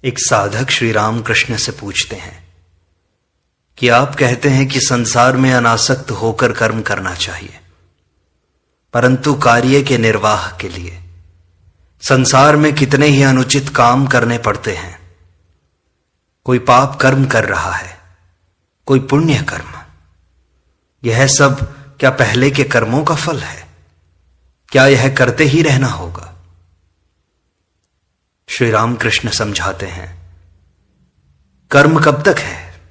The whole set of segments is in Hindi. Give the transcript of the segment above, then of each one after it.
एक साधक श्री राम कृष्ण से पूछते हैं कि आप कहते हैं कि संसार में अनासक्त होकर कर्म करना चाहिए, परंतु कार्य के निर्वाह के लिए संसार में कितने ही अनुचित काम करने पड़ते हैं। कोई पाप कर्म कर रहा है, कोई पुण्य कर्म। यह सब क्या पहले के कर्मों का फल है? क्या यह करते ही रहना होगा? श्री राम कृष्ण समझाते हैं, कर्म कब तक है?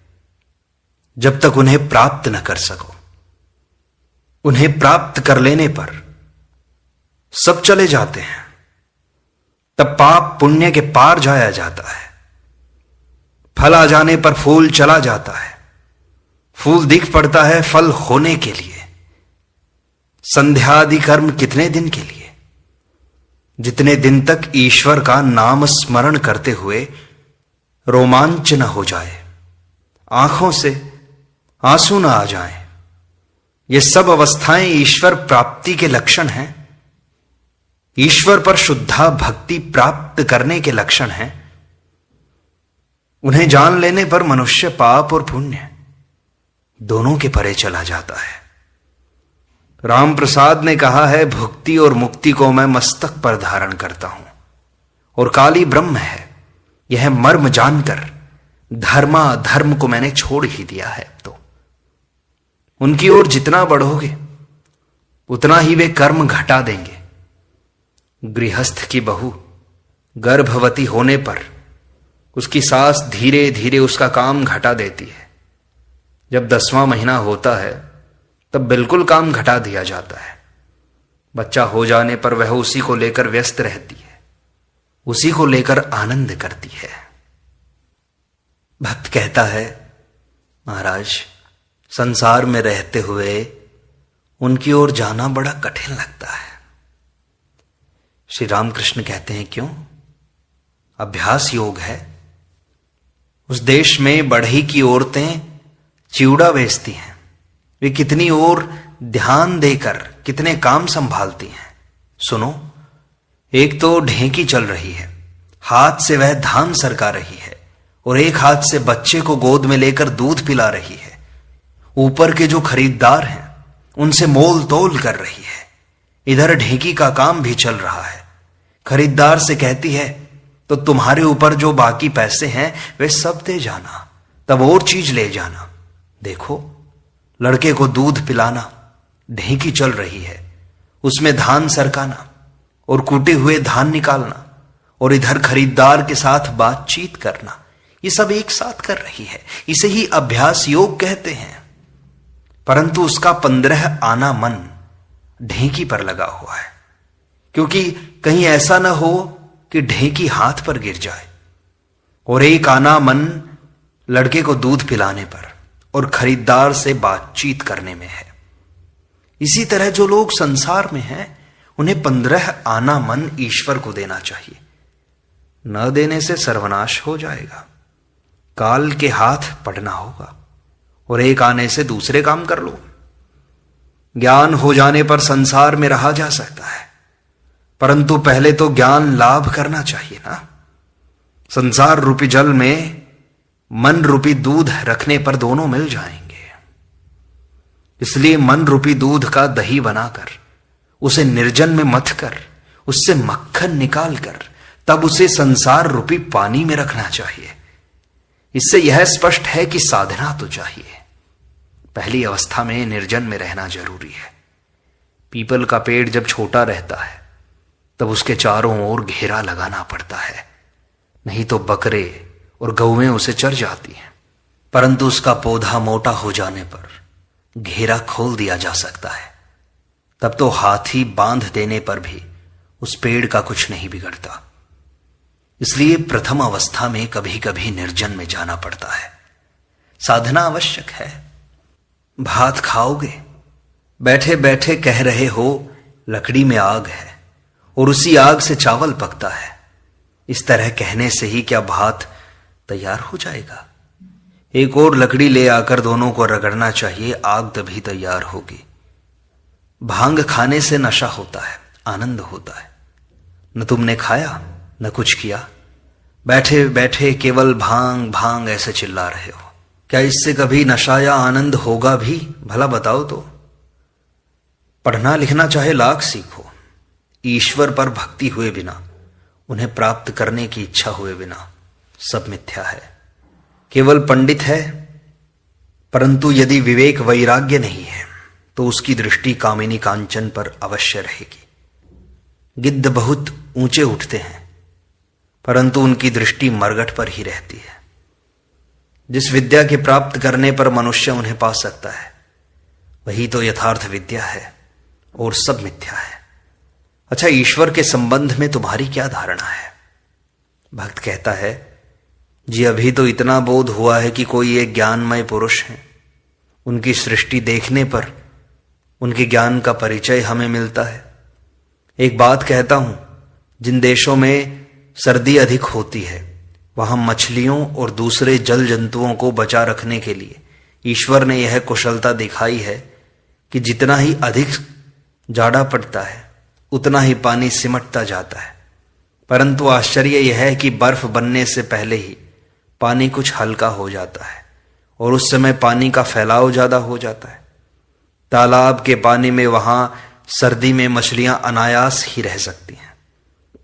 जब तक उन्हें प्राप्त न कर सको। उन्हें प्राप्त कर लेने पर सब चले जाते हैं। तब पाप पुण्य के पार जाया जाता है। फल आ जाने पर फूल चला जाता है। फूल दिख पड़ता है फल होने के लिए। संध्या आदि कर्म कितने दिन के लिए? जितने दिन तक ईश्वर का नाम स्मरण करते हुए रोमांच न हो जाए, आंखों से आंसू न आ जाएं। ये सब अवस्थाएं ईश्वर प्राप्ति के लक्षण हैं। ईश्वर पर शुद्धा भक्ति प्राप्त करने के लक्षण हैं। उन्हें जान लेने पर मनुष्य पाप और पुण्य दोनों के परे चला जाता है। राम प्रसाद ने कहा है, भुक्ति और मुक्ति को मैं मस्तक पर धारण करता हूं और काली ब्रह्म है यह मर्म जानकर धर्मा धर्म को मैंने छोड़ ही दिया है। तो उनकी ओर जितना बढ़ोगे उतना ही वे कर्म घटा देंगे। गृहस्थ की बहू गर्भवती होने पर उसकी सास धीरे धीरे उसका काम घटा देती है। जब 10वां महीना होता है तब बिल्कुल काम घटा दिया जाता है। बच्चा हो जाने पर वह उसी को लेकर व्यस्त रहती है, उसी को लेकर आनंद करती है। भक्त कहता है, महाराज संसार में रहते हुए उनकी ओर जाना बड़ा कठिन लगता है। श्री रामकृष्ण कहते हैं, क्यों? अभ्यास योग है। उस देश में बढ़ई की औरतें चिवड़ा बेचती हैं। वे कितनी और ध्यान देकर कितने काम संभालती हैं। सुनो, एक तो ढेंकी चल रही है, हाथ से वह धान सरका रही है और एक हाथ से बच्चे को गोद में लेकर दूध पिला रही है। ऊपर के जो खरीदार हैं उनसे मोल तोल कर रही है। इधर ढेंकी का काम भी चल रहा है। खरीदार से कहती है, तो तुम्हारे ऊपर जो बाकी पैसे हैं वे सब दे जाना, तब और चीज ले जाना। देखो, लड़के को दूध पिलाना, ढेंकी चल रही है, उसमें धान सरकाना और कूटे हुए धान निकालना और इधर खरीदार के साथ बातचीत करना, ये सब एक साथ कर रही है। इसे ही अभ्यास योग कहते हैं। परंतु उसका 15 आना मन ढेंकी पर लगा हुआ है, क्योंकि कहीं ऐसा ना हो कि ढेंकी हाथ पर गिर जाए। और एक आना मन लड़के को दूध पिलाने पर और खरीदार से बातचीत करने में है। इसी तरह जो लोग संसार में हैं उन्हें 15 आना मन ईश्वर को देना चाहिए। न देने से सर्वनाश हो जाएगा। काल के हाथ पड़ना होगा और एक आने से दूसरे काम कर लो। ज्ञान हो जाने पर संसार में रहा जा सकता है, परंतु पहले तो ज्ञान लाभ करना चाहिए ना। संसार रूपी जल में मन रूपी दूध रखने पर दोनों मिल जाएंगे। इसलिए मन रूपी दूध का दही बनाकर उसे निर्जन में मथ कर उससे मक्खन निकाल कर तब उसे संसार रूपी पानी में रखना चाहिए। इससे यह स्पष्ट है कि साधना तो चाहिए। पहली अवस्था में निर्जन में रहना जरूरी है। पीपल का पेड़ जब छोटा रहता है तब उसके चारों ओर घेरा लगाना पड़ता है, नहीं तो बकरे और गौएं उसे चर जाती हैं। परंतु उसका पौधा मोटा हो जाने पर घेरा खोल दिया जा सकता है। तब तो हाथी बांध देने पर भी उस पेड़ का कुछ नहीं बिगड़ता। इसलिए प्रथम अवस्था में कभी कभी निर्जन में जाना पड़ता है। साधना आवश्यक है। भात खाओगे, बैठे बैठे कह रहे हो लकड़ी में आग है और उसी आग से चावल पकता है। इस तरह कहने से ही क्या भात तैयार हो जाएगा? एक और लकड़ी ले आकर दोनों को रगड़ना चाहिए, आग तभी तैयार होगी। भांग खाने से नशा होता है, आनंद होता है। न तुमने खाया न कुछ किया, बैठे बैठे केवल भांग भांग ऐसे चिल्ला रहे हो। क्या इससे कभी नशा या आनंद होगा भी? भला बताओ तो। पढ़ना लिखना चाहे लाख सीखो, ईश्वर पर भक्ति हुए बिना, उन्हें प्राप्त करने की इच्छा हुए बिना सब मिथ्या है। केवल पंडित है, परंतु यदि विवेक वैराग्य नहीं है तो उसकी दृष्टि कामिनी कांचन पर अवश्य रहेगी। गिद्ध बहुत ऊंचे उठते हैं, परंतु उनकी दृष्टि मरघट पर ही रहती है। जिस विद्या के प्राप्त करने पर मनुष्य उन्हें पा सकता है, वही तो यथार्थ विद्या है और सब मिथ्या है। अच्छा, ईश्वर के संबंध में तुम्हारी क्या धारणा है? भक्त कहता है, जी अभी तो इतना बोध हुआ है कि कोई एक ज्ञानमय पुरुष है। उनकी सृष्टि देखने पर उनके ज्ञान का परिचय हमें मिलता है। एक बात कहता हूं, जिन देशों में सर्दी अधिक होती है, वहां मछलियों और दूसरे जल जंतुओं को बचा रखने के लिए ईश्वर ने यह कुशलता दिखाई है कि जितना ही अधिक जाड़ा पड़ता है उतना ही पानी सिमटता जाता है। परंतु आश्चर्य यह है कि बर्फ बनने से पहले ही पानी कुछ हल्का हो जाता है और उस समय पानी का फैलाव ज्यादा हो जाता है। तालाब के पानी में वहां सर्दी में मछलियां अनायास ही रह सकती हैं।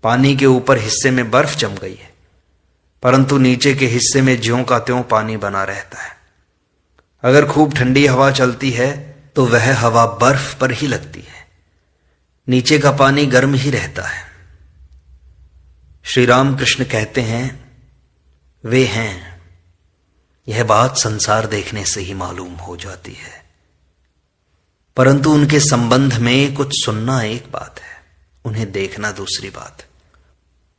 पानी के ऊपर हिस्से में बर्फ जम गई है, परंतु नीचे के हिस्से में ज्यों का त्यों पानी बना रहता है। अगर खूब ठंडी हवा चलती है तो वह हवा बर्फ पर ही लगती है, नीचे का पानी गर्म ही रहता है। श्री राम कृष्ण कहते हैं, वे हैं। यह बात संसार देखने से ही मालूम हो जाती है, परंतु उनके संबंध में कुछ सुनना एक बात है, उन्हें देखना दूसरी बात,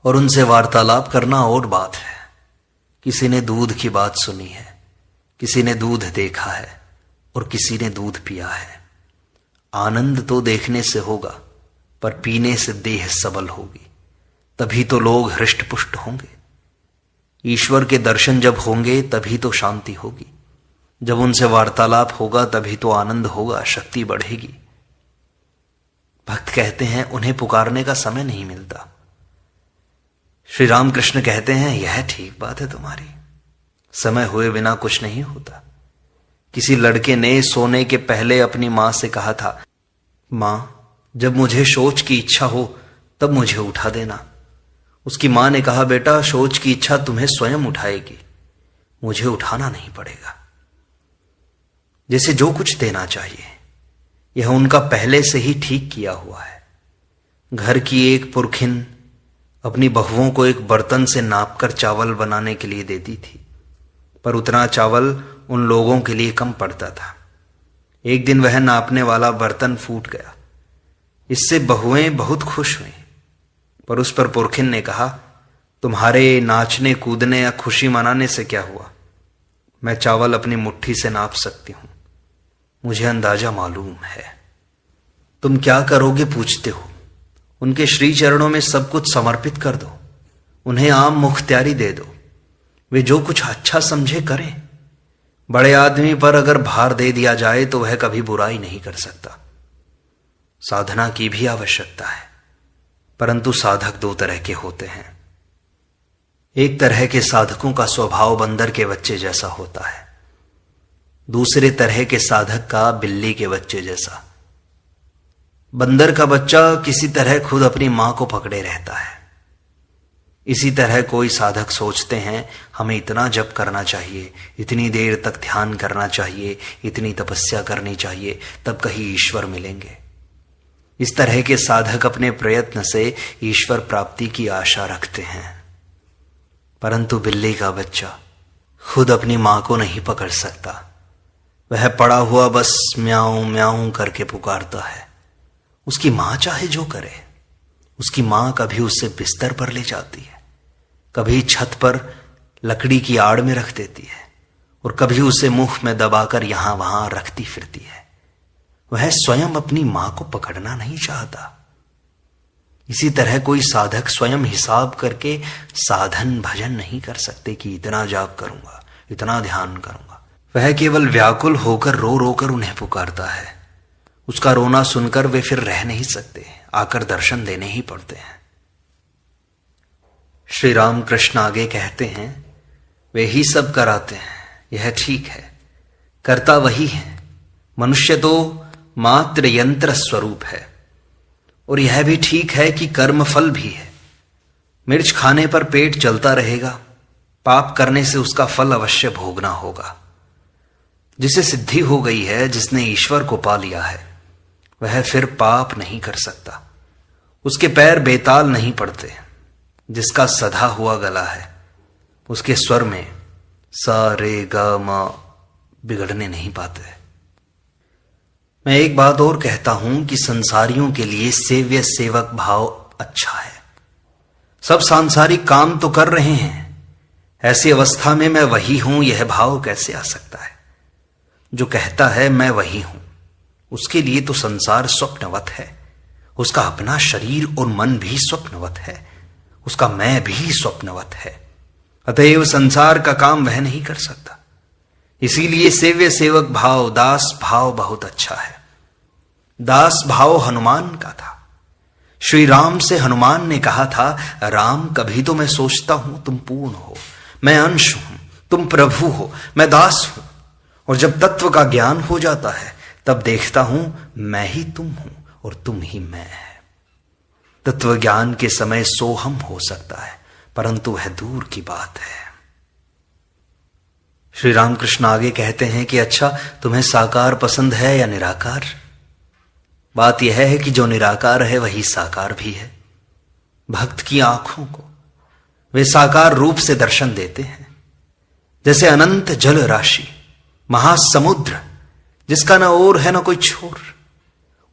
और उनसे वार्तालाप करना और बात है। किसी ने दूध की बात सुनी है, किसी ने दूध देखा है और किसी ने दूध पिया है। आनंद तो देखने से होगा, पर पीने से देह सबल होगी, तभी तो लोग हृष्ट पुष्ट होंगे। ईश्वर के दर्शन जब होंगे तभी तो शांति होगी, जब उनसे वार्तालाप होगा तभी तो आनंद होगा, शक्ति बढ़ेगी। भक्त कहते हैं, उन्हें पुकारने का समय नहीं मिलता। श्री रामकृष्ण कहते हैं, यह ठीक बात है तुम्हारी, समय हुए बिना कुछ नहीं होता। किसी लड़के ने सोने के पहले अपनी मां से कहा था, मां जब मुझे शौच की इच्छा हो तब मुझे उठा देना। उसकी मां ने कहा, बेटा शौच की इच्छा तुम्हें स्वयं उठाएगी, मुझे उठाना नहीं पड़ेगा। जैसे जो कुछ देना चाहिए यह उनका पहले से ही ठीक किया हुआ है। घर की एक पुरखिन अपनी बहुओं को एक बर्तन से नापकर चावल बनाने के लिए देती थी, पर उतना चावल उन लोगों के लिए कम पड़ता था। एक दिन वह नापने वाला बर्तन फूट गया। इससे बहुएं बहुत खुश हुई, पर उस पर पुरखिन ने कहा, तुम्हारे नाचने कूदने या खुशी मनाने से क्या हुआ? मैं चावल अपनी मुट्ठी से नाप सकती हूं, मुझे अंदाजा मालूम है। तुम क्या करोगे पूछते हो? उनके श्री चरणों में सब कुछ समर्पित कर दो, उन्हें आम मुख्तियारी दे दो, वे जो कुछ अच्छा समझे करें। बड़े आदमी पर अगर भार दे दिया जाए तो वह कभी बुराई नहीं कर सकता। साधना की भी आवश्यकता है, परंतु साधक दो तरह के होते हैं। एक तरह के साधकों का स्वभाव बंदर के बच्चे जैसा होता है, दूसरे तरह के साधक का बिल्ली के बच्चे जैसा। बंदर का बच्चा किसी तरह खुद अपनी मां को पकड़े रहता है। इसी तरह कोई साधक सोचते हैं, हमें इतना जप करना चाहिए, इतनी देर तक ध्यान करना चाहिए, इतनी तपस्या करनी चाहिए, तब कहीं ईश्वर मिलेंगे। इस तरह के साधक अपने प्रयत्न से ईश्वर प्राप्ति की आशा रखते हैं, परंतु बिल्ली का बच्चा खुद अपनी मां को नहीं पकड़ सकता। वह पड़ा हुआ बस म्याऊं म्याऊं करके पुकारता है। उसकी मां चाहे जो करे, उसकी मां कभी उसे बिस्तर पर ले जाती है, कभी छत पर लकड़ी की आड़ में रख देती है और कभी उसे मुंह में दबाकर यहां वहां रखती फिरती है। वह स्वयं अपनी मां को पकड़ना नहीं चाहता। इसी तरह कोई साधक स्वयं हिसाब करके साधन भजन नहीं कर सकते कि इतना जाप करूंगा, इतना ध्यान करूंगा। वह केवल व्याकुल होकर रो रो कर उन्हें पुकारता है। उसका रोना सुनकर वे फिर रह नहीं सकते, आकर दर्शन देने ही पड़ते हैं। श्री राम कृष्ण आगे कहते हैं, वे ही सब कराते हैं, यह ठीक है, करता वही है। मनुष्य तो मात्र यंत्र स्वरूप है। और यह भी ठीक है कि कर्म फल भी है। मिर्च खाने पर पेट जलता रहेगा, पाप करने से उसका फल अवश्य भोगना होगा। जिसे सिद्धि हो गई है, जिसने ईश्वर को पा लिया है, वह फिर पाप नहीं कर सकता। उसके पैर बेताल नहीं पड़ते। जिसका सधा हुआ गला है, उसके स्वर में सा रे ग म बिगड़ने नहीं पाते। मैं एक बात और कहता हूं कि संसारियों के लिए सेव्य सेवक भाव अच्छा है। सब सांसारिक काम तो कर रहे हैं, ऐसी अवस्था में मैं वही हूं, यह भाव कैसे आ सकता है? जो कहता है मैं वही हूं, उसके लिए तो संसार स्वप्नवत है। उसका अपना शरीर और मन भी स्वप्नवत है, उसका मैं भी स्वप्नवत है। अतएव संसार का काम वह नहीं कर सकता। इसीलिए सेव्य सेवक भाव, दास भाव बहुत अच्छा है। दास भाव हनुमान का था। श्री राम से हनुमान ने कहा था, राम कभी तो मैं सोचता हूं तुम पूर्ण हो, मैं अंश हूं, तुम प्रभु हो, मैं दास हूं। और जब तत्व का ज्ञान हो जाता है, तब देखता हूं मैं ही तुम हूं और तुम ही मैं है। तत्व ज्ञान के समय सोहम हो सकता है, परंतु वह दूर की बात है। श्री रामकृष्ण आगे कहते हैं कि अच्छा, तुम्हें साकार पसंद है या निराकार? बात यह है कि जो निराकार है वही साकार भी है। भक्त की आंखों को वे साकार रूप से दर्शन देते हैं। जैसे अनंत जल राशि, महासमुद्र, जिसका न ओर है न कोई छोर,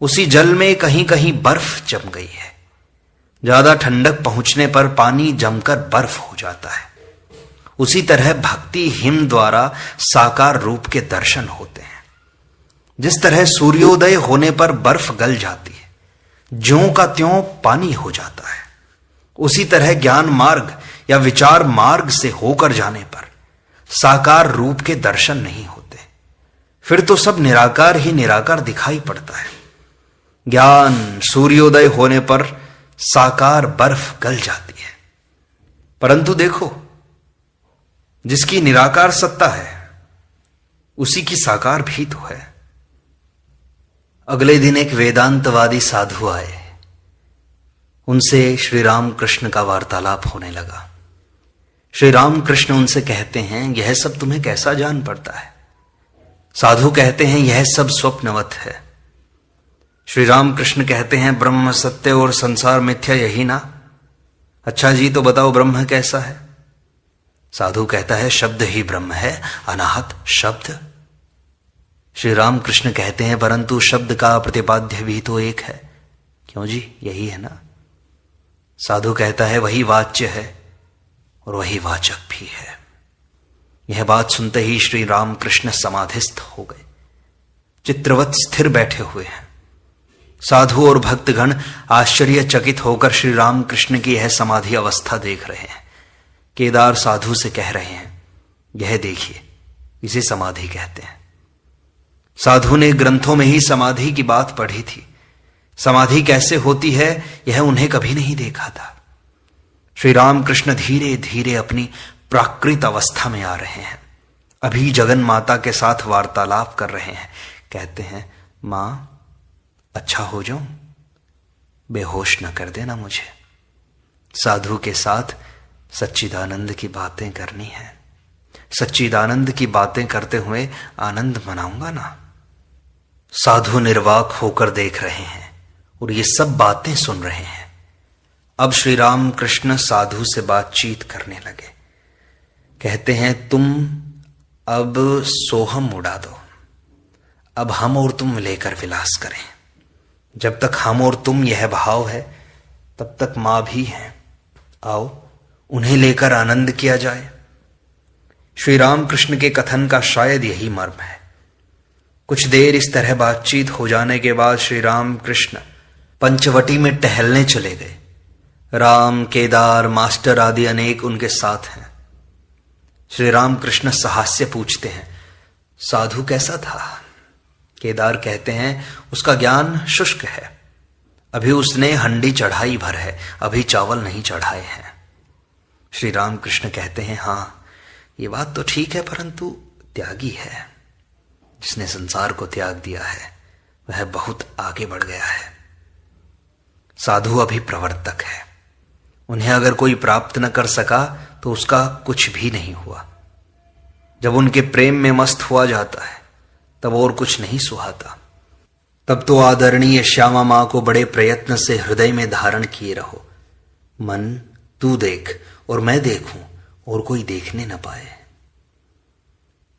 उसी जल में कहीं कहीं बर्फ जम गई है। ज्यादा ठंडक पहुंचने पर पानी जमकर बर्फ हो जाता है। उसी तरह भक्ति हिम द्वारा साकार रूप के दर्शन होते हैं। जिस तरह सूर्योदय होने पर बर्फ गल जाती है, ज्यों का त्यों पानी हो जाता है, उसी तरह ज्ञान मार्ग या विचार मार्ग से होकर जाने पर साकार रूप के दर्शन नहीं होते। फिर तो सब निराकार ही निराकार दिखाई पड़ता है। ज्ञान सूर्योदय होने पर साकार बर्फ गल जाती है। परंतु देखो, जिसकी निराकार सत्ता है, उसी की साकार भी तो है। अगले दिन एक वेदांतवादी साधु आए। उनसे श्री राम कृष्ण का वार्तालाप होने लगा। श्री राम कृष्ण उनसे कहते हैं, यह सब तुम्हें कैसा जान पड़ता है? साधु कहते हैं, यह सब स्वप्नवत है। श्री राम कृष्ण कहते हैं, ब्रह्म सत्य और संसार मिथ्या, यही ना? अच्छा जी, तो बताओ ब्रह्म कैसा है? साधु कहता है, शब्द ही ब्रह्म है, अनाहत शब्द। श्री राम कृष्ण कहते हैं, परंतु शब्द का प्रतिपाद्य भी तो एक है। क्यों जी, यही है ना? साधु कहता है, वही वाच्य है और वही वाचक भी है। यह बात सुनते ही श्री राम कृष्ण समाधिस्थ हो गए, चित्रवत स्थिर बैठे हुए हैं। साधु और भक्तगण आश्चर्यचकित होकर श्री राम कृष्ण की यह समाधि अवस्था देख रहे हैं। केदार साधु से कह रहे हैं, यह देखिए, इसे समाधि कहते हैं। साधु ने ग्रंथों में ही समाधि की बात पढ़ी थी। समाधि कैसे होती है, यह उन्हें कभी नहीं देखा था। श्री राम कृष्ण धीरे धीरे अपनी प्राकृत अवस्था में आ रहे हैं। अभी जगन माता के साथ वार्तालाप कर रहे हैं। कहते हैं, मां, अच्छा हो जाऊं, बेहोश न कर देना मुझे। साधु के साथ सच्चिदानंद की बातें करनी है। सच्चिदानंद की बातें करते हुए आनंद मनाऊंगा ना। साधु निर्वाक होकर देख रहे हैं और ये सब बातें सुन रहे हैं। अब श्री राम कृष्ण साधु से बातचीत करने लगे। कहते हैं, तुम अब सोहम उड़ा दो, अब हम और तुम लेकर विलास करें। जब तक हम और तुम यह भाव है, तब तक मां भी है। आओ, उन्हें लेकर आनंद किया जाए। श्री राम कृष्ण के कथन का शायद यही मर्म है। कुछ देर इस तरह बातचीत हो जाने के बाद श्री राम कृष्ण पंचवटी में टहलने चले गए। राम, केदार, मास्टर आदि अनेक उनके साथ हैं। श्री राम कृष्ण सहास्य पूछते हैं, साधु कैसा था? केदार कहते हैं, उसका ज्ञान शुष्क है, अभी उसने हंडी चढ़ाई भर है, अभी चावल नहीं चढ़ाए हैं। श्री रामकृष्ण कहते हैं, हाँ ये बात तो ठीक है, परंतु त्यागी है, जिसने संसार को त्याग दिया है वह बहुत आगे बढ़ गया है। साधु अभी प्रवर्तक है, उन्हें अगर कोई प्राप्त न कर सका तो उसका कुछ भी नहीं हुआ। जब उनके प्रेम में मस्त हुआ जाता है तब और कुछ नहीं सुहाता। तब तो आदरणीय श्यामा मां को बड़े प्रयत्न से हृदय में धारण किए रहो। मन तू देख और मैं देखूं और कोई देखने न पाए।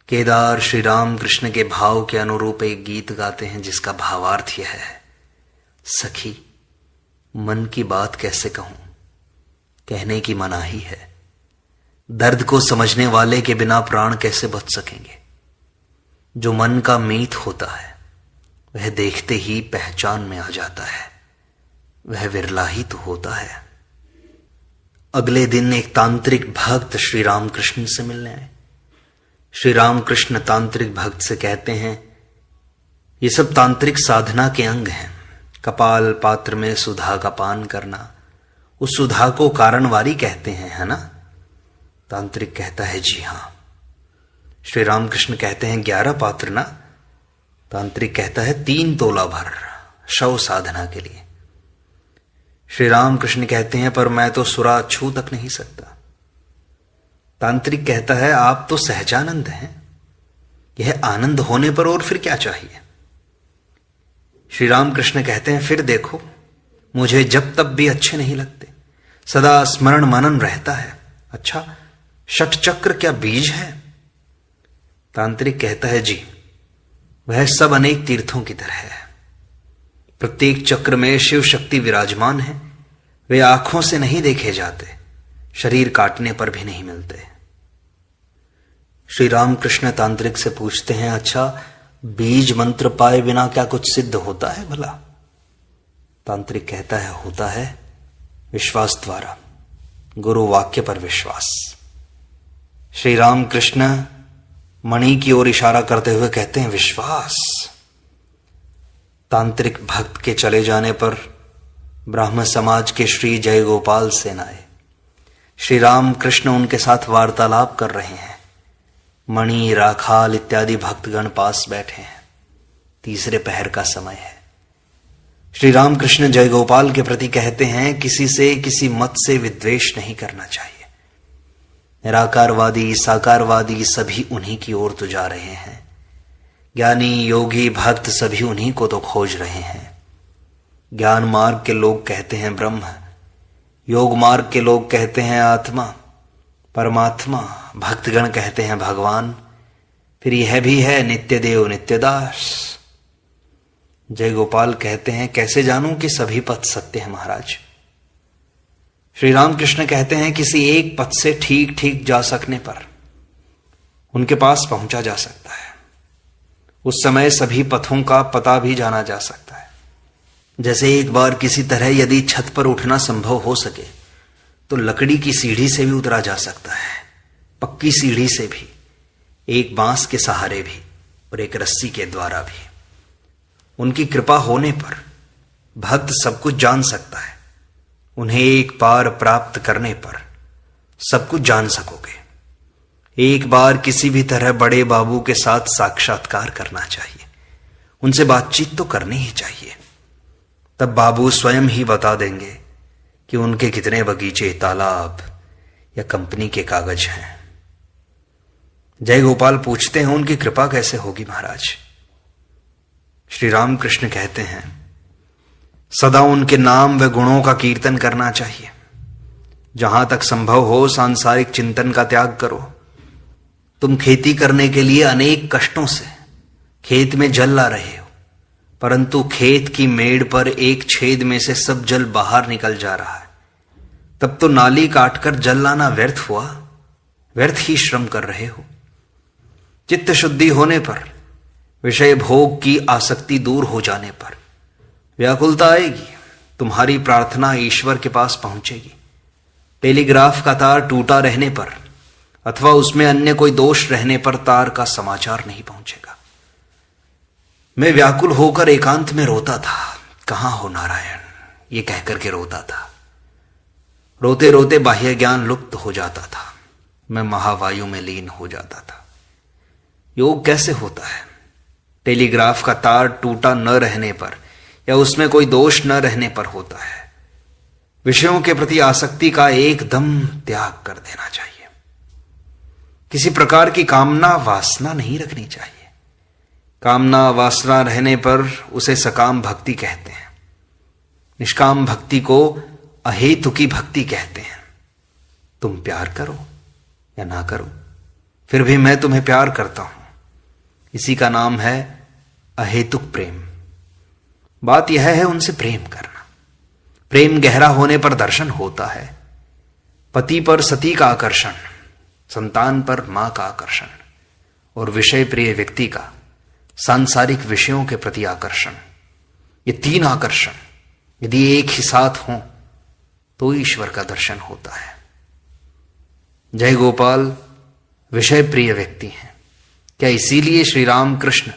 केदार श्री राम कृष्ण के भाव के अनुरूप एक गीत गाते हैं जिसका भावार्थ यह है, सखी मन की बात कैसे कहूं, कहने की मनाही है। दर्द को समझने वाले के बिना प्राण कैसे बच सकेंगे। जो मन का मीत होता है वह देखते ही पहचान में आ जाता है, वह विरला ही तो होता है। अगले दिन एक तांत्रिक भक्त श्री रामकृष्ण से मिलने आए। श्री रामकृष्ण तांत्रिक भक्त से कहते हैं, ये सब तांत्रिक साधना के अंग हैं। कपाल पात्र में सुधा का पान करना, उस सुधा को कारणवारी कहते हैं, है ना? तांत्रिक कहता है, जी हां। श्री रामकृष्ण कहते हैं, 11 पात्र ना? तांत्रिक कहता है 3 तोला भर शव साधना के लिए। श्री रामकृष्ण कहते हैं, पर मैं तो सुरा छू तक नहीं सकता। तांत्रिक कहता है, आप तो सहजानंद हैं, यह आनंद होने पर और फिर क्या चाहिए? श्री रामकृष्ण कहते हैं, फिर देखो मुझे जब तब भी अच्छे नहीं लगते, सदा स्मरण मनन रहता है। अच्छा, षट चक्र क्या बीज है? तांत्रिक कहता है, जी वह सब अनेक तीर्थों की तरह है। प्रत्येक चक्र में शिव शक्ति विराजमान है। वे आंखों से नहीं देखे जाते, शरीर काटने पर भी नहीं मिलते। श्री रामकृष्ण तांत्रिक से पूछते हैं, अच्छा बीज मंत्र पाए बिना क्या कुछ सिद्ध होता है भला? तांत्रिक कहता है, होता है, विश्वास द्वारा, गुरु वाक्य पर विश्वास। श्री रामकृष्ण मणि की ओर इशारा करते हुए कहते हैं, विश्वास। तांत्रिक भक्त के चले जाने पर ब्राह्मण समाज के श्री जय गोपाल सेन आए। श्री रामकृष्ण उनके साथ वार्तालाप कर रहे हैं। मणि, राखाल इत्यादि भक्तगण पास बैठे हैं। तीसरे पहर का समय है। श्री रामकृष्ण जय गोपाल के प्रति कहते हैं, किसी से किसी मत से विद्वेष नहीं करना चाहिए। निराकारवादी साकारवादी सभी उन्हीं की ओर तो जा रहे हैं। ज्ञानी योगी भक्त सभी उन्हीं को तो खोज रहे हैं। ज्ञान मार्ग के लोग कहते हैं ब्रह्म, योग मार्ग के लोग कहते हैं आत्मा, परमात्मा, भक्तगण कहते हैं भगवान, फिर यह भी है नित्य देव नित्यदास। जय गोपाल कहते हैं, कैसे जानूं कि सभी पथ सत्य है महाराज? श्री रामकृष्ण कहते हैं, किसी एक पथ से ठीक ठीक जा सकने पर उनके पास पहुंचा जा सकता है। उस समय सभी पथों का पता भी जाना जा सकता है। जैसे एक बार किसी तरह यदि छत पर उठना संभव हो सके तो लकड़ी की सीढ़ी से भी उतरा जा सकता है, पक्की सीढ़ी से भी, एक बांस के सहारे भी और एक रस्सी के द्वारा भी। उनकी कृपा होने पर भक्त सब कुछ जान सकता है। उन्हें एक बार प्राप्त करने पर सब कुछ जान सकोगे। एक बार किसी भी तरह बड़े बाबू के साथ साक्षात्कार करना चाहिए, उनसे बातचीत तो करनी ही चाहिए। तब बाबू स्वयं ही बता देंगे कि उनके कितने बगीचे, तालाब या कंपनी के कागज हैं। जय गोपाल पूछते हैं, उनकी कृपा कैसे होगी महाराज? श्री रामकृष्ण कहते हैं, सदा उनके नाम व गुणों का कीर्तन करना चाहिए। जहां तक संभव हो सांसारिक चिंतन का त्याग करो। तुम खेती करने के लिए अनेक कष्टों से खेत में जल ला रहे हो, परंतु खेत की मेड़ पर एक छेद में से सब जल बाहर निकल जा रहा है। तब तो नाली काटकर जल लाना व्यर्थ हुआ, व्यर्थ ही श्रम कर रहे हो। चित्त शुद्धि होने पर, विषय भोग की आसक्ति दूर हो जाने पर व्याकुलता आएगी, तुम्हारी प्रार्थना ईश्वर के पास पहुंचेगी। टेलीग्राफ का तार टूटा रहने पर अथवा उसमें अन्य कोई दोष रहने पर तार का समाचार नहीं पहुंचेगा। मैं व्याकुल होकर एकांत में रोता था, कहां हो नारायण, ये कहकर के रोता था। रोते रोते बाह्य ज्ञान लुप्त हो जाता था, मैं महावायु में लीन हो जाता था। योग कैसे होता है? टेलीग्राफ का तार टूटा न रहने पर या उसमें कोई दोष न रहने पर होता है। विषयों के प्रति आसक्ति का एकदम त्याग कर देना चाहिए। किसी प्रकार की कामना वासना नहीं रखनी चाहिए। कामना वासना रहने पर उसे सकाम भक्ति कहते हैं। निष्काम भक्ति को अहेतुकी भक्ति कहते हैं। तुम प्यार करो या ना करो, फिर भी मैं तुम्हें प्यार करता हूं, इसी का नाम है अहेतुक प्रेम। बात यह है उनसे प्रेम करना। प्रेम गहरा होने पर दर्शन होता है। पति पर सती का आकर्षण, संतान पर मां का आकर्षण और विषय प्रिय व्यक्ति का सांसारिक विषयों के प्रति आकर्षण, ये तीन आकर्षण यदि एक ही साथ हों तो ईश्वर का दर्शन होता है। जय गोपाल विषय प्रिय व्यक्ति हैं। क्या इसीलिए श्री राम कृष्ण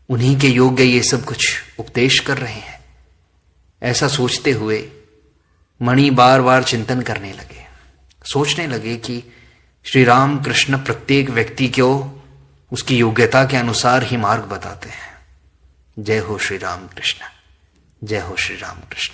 उन्हीं के योग्य ये सब कुछ उपदेश कर रहे हैं? ऐसा सोचते हुए मणि बार बार चिंतन करने लगे, सोचने लगे कि श्री राम कृष्ण प्रत्येक व्यक्ति को उसकी योग्यता के अनुसार ही मार्ग बताते हैं। जय हो श्री राम कृष्ण, जय हो श्री राम कृष्ण।